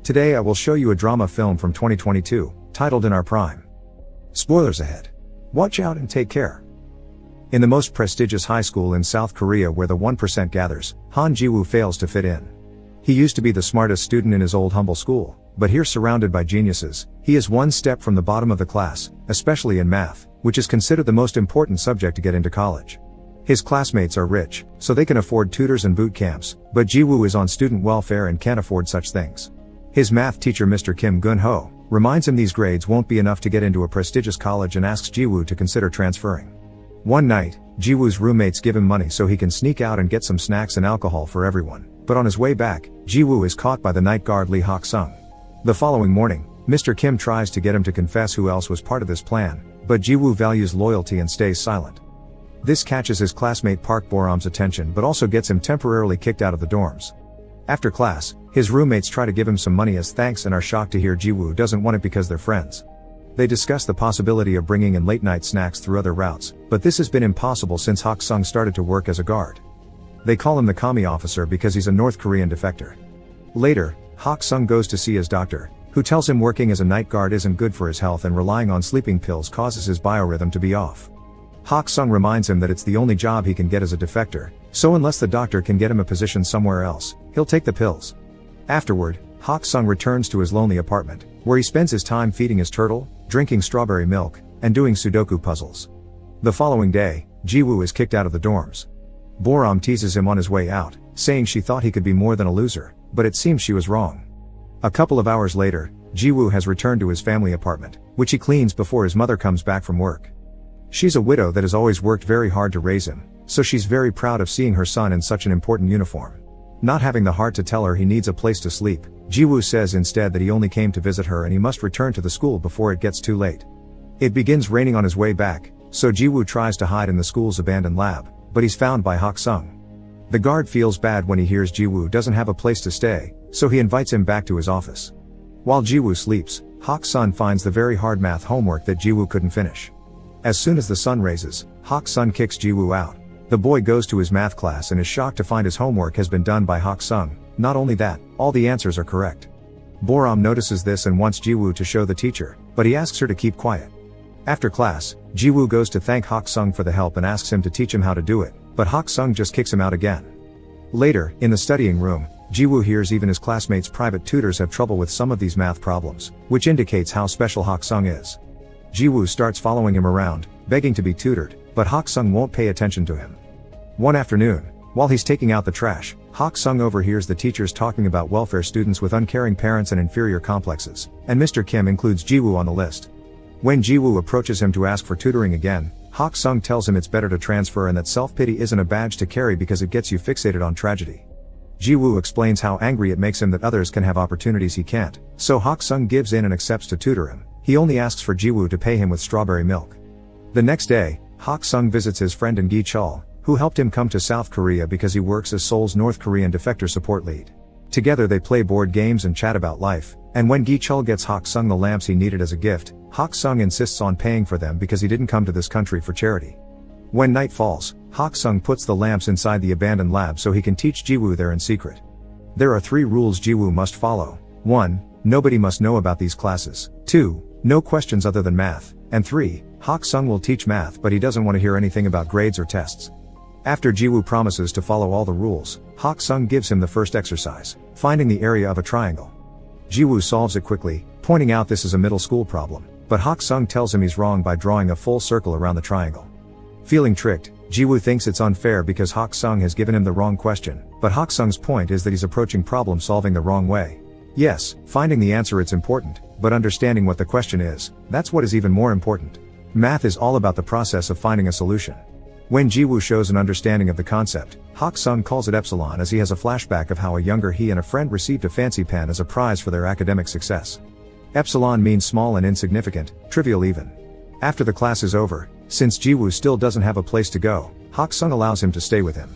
Today I will show you a drama film from 2022, titled In Our Prime. Spoilers ahead. Watch out and take care. In the most prestigious high school in South Korea where the 1% gathers, Han Ji-woo fails to fit in. He used to be the smartest student in his old humble school, but here surrounded by geniuses, he is one step from the bottom of the class, especially in math, which is considered the most important subject to get into college. His classmates are rich, so they can afford tutors and boot camps, but Ji-woo is on student welfare and can't afford such things. His math teacher Mr. Kim Gun-ho reminds him these grades won't be enough to get into a prestigious college and asks Ji-woo to consider transferring. One night, Ji-woo's roommates give him money so he can sneak out and get some snacks and alcohol for everyone, but on his way back, Ji-woo is caught by the night guard Lee Hak-seong. The following morning, Mr. Kim tries to get him to confess who else was part of this plan, but Ji-woo values loyalty and stays silent. This catches his classmate Park Boram's attention but also gets him temporarily kicked out of the dorms. After class, his roommates try to give him some money as thanks and are shocked to hear Ji-woo doesn't want it because they're friends. They discuss the possibility of bringing in late-night snacks through other routes, but this has been impossible since Hak-seong started to work as a guard. They call him the commie officer because he's a North Korean defector. Later, Hak-seong goes to see his doctor, who tells him working as a night guard isn't good for his health and relying on sleeping pills causes his biorhythm to be off. Hak-seong reminds him that it's the only job he can get as a defector, so unless the doctor can get him a position somewhere else, he'll take the pills. Afterward, Hak-seong returns to his lonely apartment, where he spends his time feeding his turtle, drinking strawberry milk, and doing Sudoku puzzles. The following day, Ji-woo is kicked out of the dorms. Boram teases him on his way out, saying she thought he could be more than a loser, but it seems she was wrong. A couple of hours later, Ji-woo has returned to his family apartment, which he cleans before his mother comes back from work. She's a widow that has always worked very hard to raise him, so she's very proud of seeing her son in such an important uniform. Not having the heart to tell her he needs a place to sleep, Ji-woo says instead that he only came to visit her and he must return to the school before it gets too late. It begins raining on his way back, so Ji-woo tries to hide in the school's abandoned lab, but he's found by Hak-seong. The guard feels bad when he hears Ji-woo doesn't have a place to stay, so he invites him back to his office. While Ji-woo sleeps, Hak-seong finds the very hard math homework that Ji-woo couldn't finish. As soon as the sun raises, Hak-seong kicks Ji-woo out. The boy goes to his math class and is shocked to find his homework has been done by Hak-seong. Not only that, all the answers are correct. Boram notices this and wants Ji-woo to show the teacher, but he asks her to keep quiet. After class, Ji-woo goes to thank Hak-seong for the help and asks him to teach him how to do it, but Hak-seong just kicks him out again. Later, in the studying room, Ji-woo hears even his classmates' private tutors have trouble with some of these math problems, which indicates how special Hak-seong is. Ji-woo starts following him around, begging to be tutored, but Hak-seong won't pay attention to him. One afternoon, while he's taking out the trash, Hak-seong overhears the teachers talking about welfare students with uncaring parents and inferior complexes, and Mr. Kim includes Ji-woo on the list. When Ji-woo approaches him to ask for tutoring again, Hak-seong tells him it's better to transfer and that self-pity isn't a badge to carry because it gets you fixated on tragedy. Ji-woo explains how angry it makes him that others can have opportunities he can't, so Hak-seong gives in and accepts to tutor him. He only asks for Ji-woo to pay him with strawberry milk. The next day, Hak-seong visits his friend in Gi-chul, who helped him come to South Korea because he works as Seoul's North Korean defector support lead. Together they play board games and chat about life, and when Gi-chul gets Hak-seong the lamps he needed as a gift, Hak-seong insists on paying for them because he didn't come to this country for charity. When night falls, Hak-seong puts the lamps inside the abandoned lab so he can teach Ji-woo there in secret. There are 3 rules Ji-woo must follow. 1. Nobody must know about these classes. 2. No questions other than math. And 3. Hak-seong will teach math but he doesn't want to hear anything about grades or tests. After Ji-woo promises to follow all the rules, Hak-seong gives him the first exercise, finding the area of a triangle. Ji-woo solves it quickly, pointing out this is a middle school problem, but Hak-seong tells him he's wrong by drawing a full circle around the triangle. Feeling tricked, Ji-woo thinks it's unfair because Hak-seong has given him the wrong question, but Hak-seong's point is that he's approaching problem solving the wrong way. Yes, finding the answer it's important, but understanding what the question is, that's what is even more important. Math is all about the process of finding a solution. When Ji-woo shows an understanding of the concept, Hak-seong calls it epsilon as he has a flashback of how a younger he and a friend received a fancy pen as a prize for their academic success. Epsilon means small and insignificant, trivial even. After the class is over, since Ji-woo still doesn't have a place to go, Hak-seong allows him to stay with him.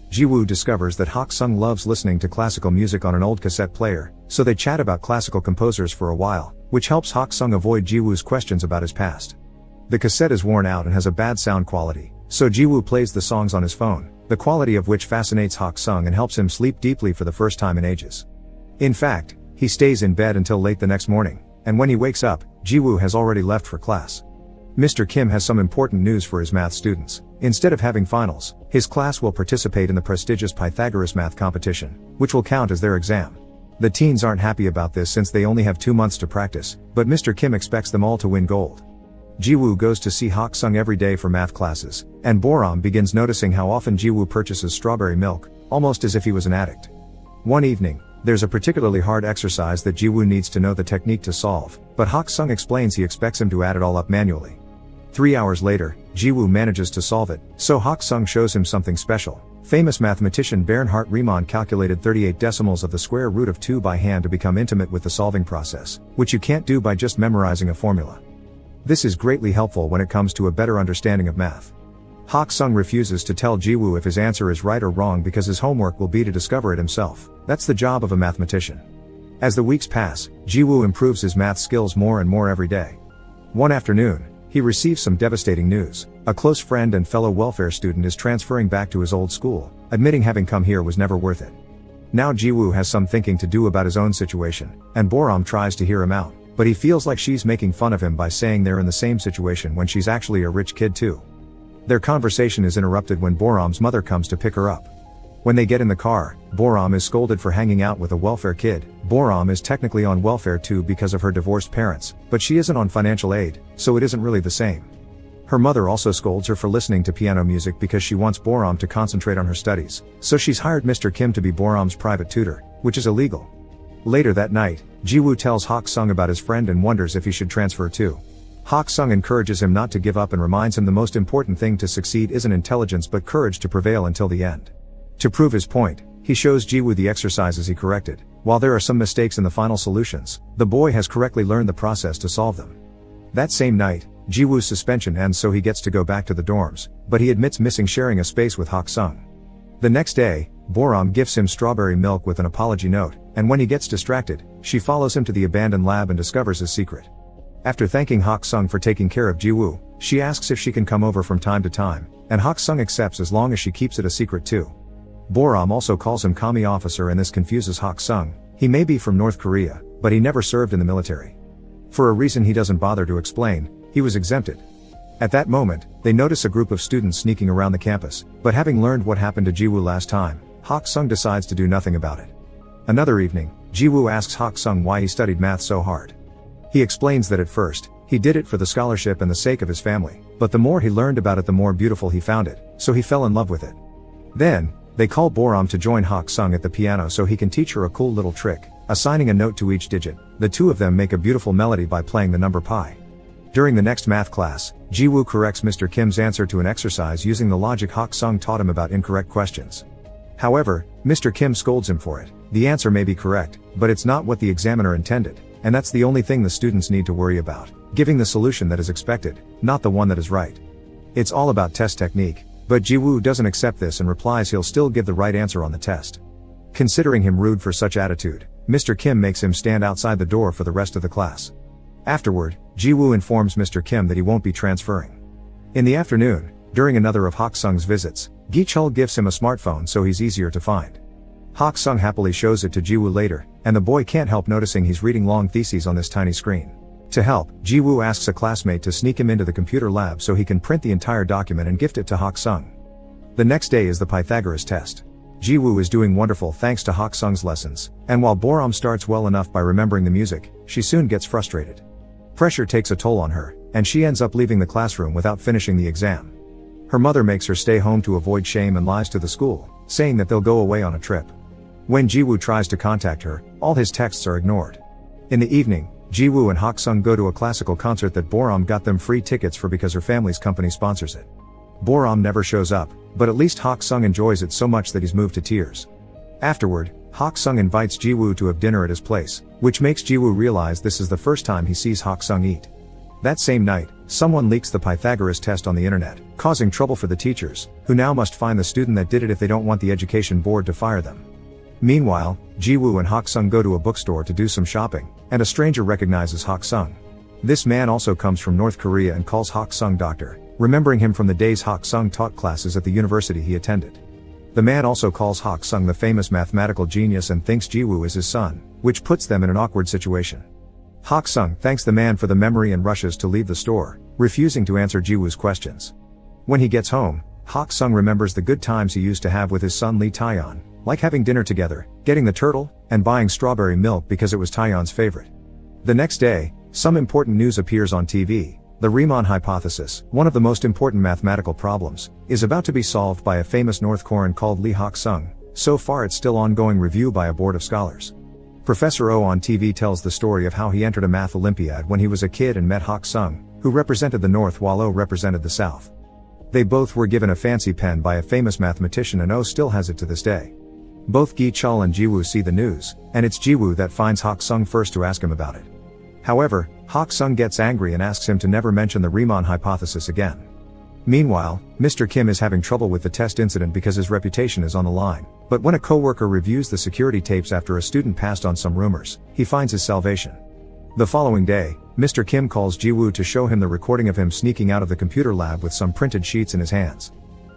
Ji-woo discovers that Hak-seong loves listening to classical music on an old cassette player, so they chat about classical composers for a while, which helps Hak-seong avoid Ji-woo's questions about his past. The cassette is worn out and has a bad sound quality, so Ji-woo plays the songs on his phone, the quality of which fascinates Hak-seong and helps him sleep deeply for the first time in ages. In fact, He stays in bed until late the next morning, and when he wakes up, Ji-woo has already left for class. Mr. Kim has some important news for his math students. Instead of having finals, his class will participate in the prestigious Pythagoras math competition, which will count as their exam. The teens aren't happy about this since they only have 2 months to practice, but Mr. Kim expects them all to win gold. Ji-woo goes to see Hak-seong every day for math classes, and Boram begins noticing how often Ji-woo purchases strawberry milk, almost as if he was an addict. One evening, there's a particularly hard exercise that Ji-woo needs to know the technique to solve, but Hak-seong explains he expects him to add it all up manually. 3 hours later, Ji-woo manages to solve it, so Hak-seong shows him something special. Famous mathematician Bernhard Riemann calculated 38 decimals of the square root of 2 by hand to become intimate with the solving process, which you can't do by just memorizing a formula. This is greatly helpful when it comes to a better understanding of math. Hak-seong refuses to tell Ji-woo if his answer is right or wrong because his homework will be to discover it himself. That's the job of a mathematician. As the weeks pass, Ji-woo improves his math skills more and more every day. One afternoon, he receives some devastating news. A close friend and fellow welfare student is transferring back to his old school, admitting having come here was never worth it. Now Ji-woo has some thinking to do about his own situation, and Boram tries to hear him out, but he feels like she's making fun of him by saying they're in the same situation when she's actually a rich kid too. Their conversation is interrupted when Boram's mother comes to pick her up. When they get in the car, Boram is scolded for hanging out with a welfare kid. Boram is technically on welfare too because of her divorced parents, but she isn't on financial aid, so it isn't really the same. Her mother also scolds her for listening to piano music because she wants Boram to concentrate on her studies, so she's hired Mr. Kim to be Boram's private tutor, which is illegal. Later that night, Ji-woo tells Hak-seong about his friend and wonders if he should transfer too. Hak-seong encourages him not to give up and reminds him the most important thing to succeed isn't intelligence but courage to prevail until the end. To prove his point, he shows Ji-woo the exercises he corrected. While there are some mistakes in the final solutions, the boy has correctly learned the process to solve them. That same night, Ji-woo's suspension ends so he gets to go back to the dorms, but he admits missing sharing a space with Hak-seong. The next day, Boram gifts him strawberry milk with an apology note, and when he gets distracted, she follows him to the abandoned lab and discovers his secret. After thanking Hak-seong for taking care of Ji-woo, she asks if she can come over from time to time, and Hak-seong accepts as long as she keeps it a secret too. Boram also calls him commie officer and this confuses Hak-seong. He may be from North Korea, but he never served in the military. For a reason he doesn't bother to explain, he was exempted. At that moment, they notice a group of students sneaking around the campus, but having learned what happened to Ji-woo last time, Hak-seong decides to do nothing about it. Another evening, Ji-woo asks Hak-seong why he studied math so hard. He explains that at first, he did it for the scholarship and the sake of his family, but the more he learned about it the more beautiful he found it, so he fell in love with it. Then, they call Boram to join Hak-seong at the piano so he can teach her a cool little trick, assigning a note to each digit. The two of them make a beautiful melody by playing the number pi. During the next math class, Ji-woo corrects Mr. Kim's answer to an exercise using the logic Hak-seong taught him about incorrect questions. However, Mr. Kim scolds him for it. The answer may be correct, but it's not what the examiner intended, and that's the only thing the students need to worry about, giving the solution that is expected, not the one that is right. It's all about test technique. But Ji-woo doesn't accept this and replies he'll still give the right answer on the test. Considering him rude for such attitude, Mr. Kim makes him stand outside the door for the rest of the class. Afterward, Ji-woo informs Mr. Kim that he won't be transferring. In the afternoon, during another of Hak-seong's visits, Gi-chul gives him a smartphone so he's easier to find. Hak-seong happily shows it to Ji-woo later, and the boy can't help noticing he's reading long theses on this tiny screen. To help, Ji-woo asks a classmate to sneak him into the computer lab so he can print the entire document and gift it to Hak-seong. The next day is the Pythagoras test. Ji-woo is doing wonderful thanks to Hak-seong's lessons, and while Boram starts well enough by remembering the music, she soon gets frustrated. Pressure takes a toll on her, and she ends up leaving the classroom without finishing the exam. Her mother makes her stay home to avoid shame and lies to the school, saying that they'll go away on a trip. When Ji-woo tries to contact her, all his texts are ignored. In the evening, Ji-woo and Hak-seong go to a classical concert that Boram got them free tickets for because her family's company sponsors it. Boram never shows up, but at least Hak-seong enjoys it so much that he's moved to tears. Afterward, Hak-seong invites Ji-woo to have dinner at his place, which makes Ji-woo realize this is the first time he sees Hak-seong eat. That same night, someone leaks the Pythagoras test on the internet, causing trouble for the teachers, who now must find the student that did it if they don't want the education board to fire them. Meanwhile, Ji-woo and Hak-seong go to a bookstore to do some shopping, and a stranger recognizes Hak-seong. This man also comes from North Korea and calls Hak-seong doctor, remembering him from the days Hak-seong taught classes at the university he attended. The man also calls Hak-seong the famous mathematical genius and thinks Ji-woo is his son, which puts them in an awkward situation. Hak-seong thanks the man for the memory and rushes to leave the store, refusing to answer Ji-woo's questions. When he gets home, Hak-seong remembers the good times he used to have with his son Lee Taeyeon, like having dinner together, getting the turtle, and buying strawberry milk because it was Taeyeon's favorite. The next day, some important news appears on TV. The Riemann hypothesis, one of the most important mathematical problems, is about to be solved by a famous North Korean called Lee Hak-seong. So far it's still ongoing review by a board of scholars. Professor Oh on TV tells the story of how he entered a math Olympiad when he was a kid and met Hak-seong, who represented the North while Oh represented the South. They both were given a fancy pen by a famous mathematician and Oh still has it to this day. Both Gi-chul and Ji-woo see the news, and it's Ji-woo that finds Hak-seong first to ask him about it. However, Hak-seong gets angry and asks him to never mention the Riemann hypothesis again. Meanwhile, Mr. Kim is having trouble with the test incident because his reputation is on the line, but when a coworker reviews the security tapes after a student passed on some rumors, he finds his salvation. The following day, Mr. Kim calls Ji-woo to show him the recording of him sneaking out of the computer lab with some printed sheets in his hands.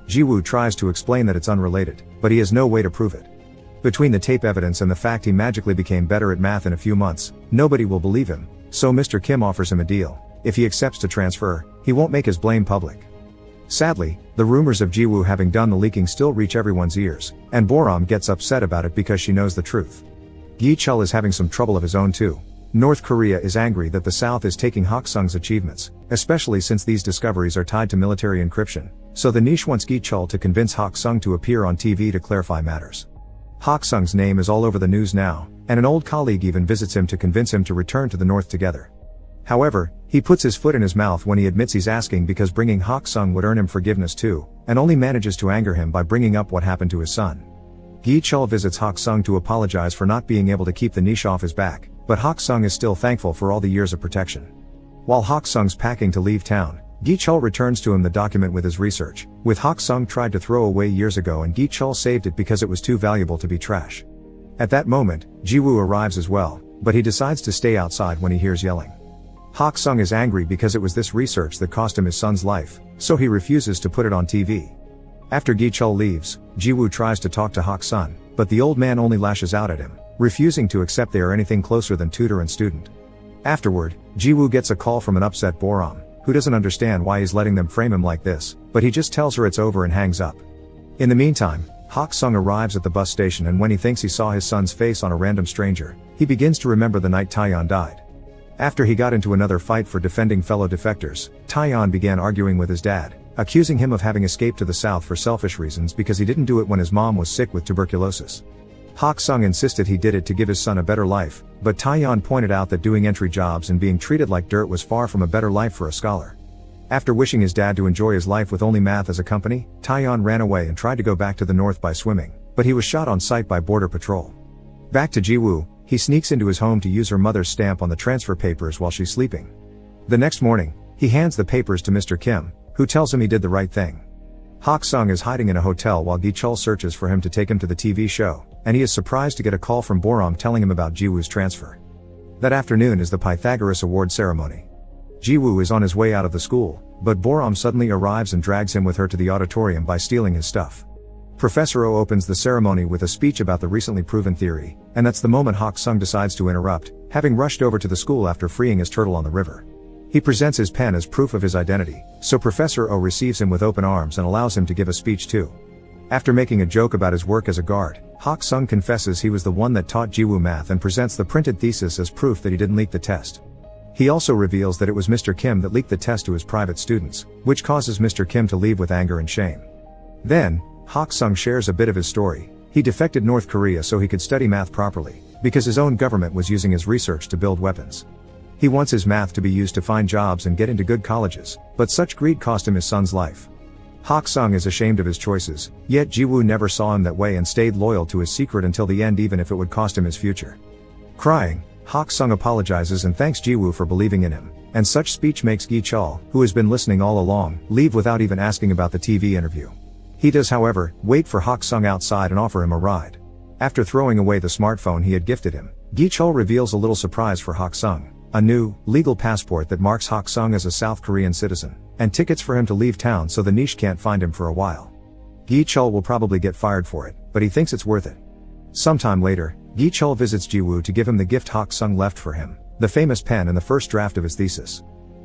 Ji-woo tries to explain that it's unrelated, but he has no way to prove it. Between the tape evidence and the fact he magically became better at math in a few months, nobody will believe him, so Mr. Kim offers him a deal. If he accepts to transfer, he won't make his blame public. Sadly, the rumors of Ji-woo having done the leaking still reach everyone's ears, and Boram gets upset about it because she knows the truth. Gi-chul is having some trouble of his own too. North Korea is angry that the South is taking Hak-seong's achievements, especially since these discoveries are tied to military encryption, so the niche wants Gi-chul to convince Hak-seong to appear on TV to clarify matters. Hak-seong's name is all over the news now, and an old colleague even visits him to convince him to return to the North together. However, he puts his foot in his mouth when he admits he's asking because bringing Hak-seong would earn him forgiveness too, and only manages to anger him by bringing up what happened to his son. Gi-chul visits Hak-seong to apologize for not being able to keep the niche off his back, but Hak-seong is still thankful for all the years of protection. While Hak-seong's packing to leave town, Gi-chul returns to him the document with his research, which Hak-seong tried to throw away years ago and Gi-chul saved it because it was too valuable to be trash. At that moment, Ji-woo arrives as well, but he decides to stay outside when he hears yelling. Hak-seong is angry because it was this research that cost him his son's life, so he refuses to put it on TV. After Gi-chul leaves, Ji-woo tries to talk to Hak-seong, but the old man only lashes out at him, refusing to accept they are anything closer than tutor and student. Afterward, Ji-woo gets a call from an upset Boram, who doesn't understand why he's letting them frame him like this, but he just tells her it's over and hangs up. In the meantime, Hak-seong arrives at the bus station and when he thinks he saw his son's face on a random stranger, he begins to remember the night Taeyeon died. After he got into another fight for defending fellow defectors, Taeyeon began arguing with his dad, accusing him of having escaped to the south for selfish reasons because he didn't do it when his mom was sick with tuberculosis. Hak-seong insisted he did it to give his son a better life, but Taeyeon pointed out that doing entry jobs and being treated like dirt was far from a better life for a scholar. After wishing his dad to enjoy his life with only math as a company, Taeyeon ran away and tried to go back to the north by swimming, but he was shot on sight by border patrol. Back to Ji-woo, he sneaks into his home to use her mother's stamp on the transfer papers while she's sleeping. The next morning, he hands the papers to Mr. Kim, who tells him he did the right thing. Hak-seong is hiding in a hotel while Gi-chul searches for him to take him to the TV show, and he is surprised to get a call from Boram telling him about Ji-woo's transfer. That afternoon is the Pythagoras Award ceremony. Ji-woo is on his way out of the school, but Boram suddenly arrives and drags him with her to the auditorium by stealing his stuff. Professor Oh opens the ceremony with a speech about the recently proven theory, and that's the moment Hak-seong decides to interrupt, having rushed over to the school after freeing his turtle on the river. He presents his pen as proof of his identity, so Professor Oh receives him with open arms and allows him to give a speech too. After making a joke about his work as a guard, Hak-seong confesses he was the one that taught Ji-woo math and presents the printed thesis as proof that he didn't leak the test. He also reveals that it was Mr. Kim that leaked the test to his private students, which causes Mr. Kim to leave with anger and shame. Then, Hak-seong shares a bit of his story. He defected North Korea so he could study math properly, because his own government was using his research to build weapons. He wants his math to be used to find jobs and get into good colleges, but such greed cost him his son's life. Hak-seong is ashamed of his choices, yet Ji-woo never saw him that way and stayed loyal to his secret until the end even if it would cost him his future. Crying, Hak-seong apologizes and thanks Ji-woo for believing in him, and such speech makes Gi-chul, who has been listening all along, leave without even asking about the TV interview. He does however, wait for Hak-seong outside and offer him a ride. After throwing away the smartphone he had gifted him, Gi-chul reveals a little surprise for Hak-seong. A new, legal passport that marks Hak-seong as a South Korean citizen, and tickets for him to leave town so the niche can't find him for a while. Gi-chul will probably get fired for it, but he thinks it's worth it. Sometime later, Gi-chul visits Ji-woo to give him the gift Hak-seong left for him, the famous pen and the first draft of his thesis.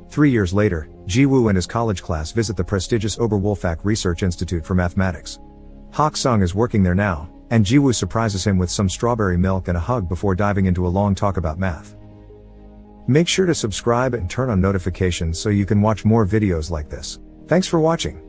3 years later, Ji-woo and his college class visit the prestigious Oberwolfach Research Institute for Mathematics. Hak-seong is working there now, and Ji-woo surprises him with some strawberry milk and a hug before diving into a long talk about math. Make sure to subscribe and turn on notifications so you can watch more videos like this. Thanks for watching.